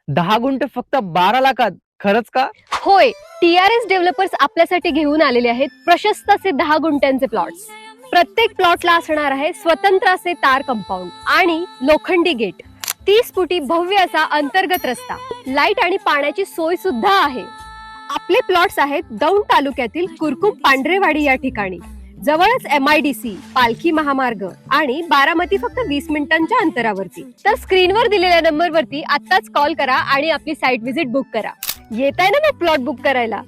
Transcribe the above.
10 गुंठ फक्त 12 लाखात? खरंच का? होय, TRS डेव्हलपर्स आपल्यासाठी घेऊन आलेले आहेत प्रशस्त असे 10 गुंठ्यांचे प्लॉट्स. प्रत्येक प्लॉटला असणार आहे स्वतंत्र असे तार कंपाऊंड आणि लोखंडी गेट. 30 फुटी भव्य असा अंतर्गत रस्ता, लाईट आणि पाण्याची सोय सुद्धा आहे. आपले प्लॉट्स आहेत दौंड तालुक्यातील कुरकुम पांढरेवाडी या ठिकाणी. जवळच MIDC, पालखी महामार्ग आणि बारामती फक्त 20 मिनिटांच्या अंतरावरती. तर स्क्रीनवर दिलेल्या नंबरवरती आत्ताच कॉल करा आणि आपली साईट व्हिजिट बुक करा. येत आहे ना मग प्लॉट बुक करायला?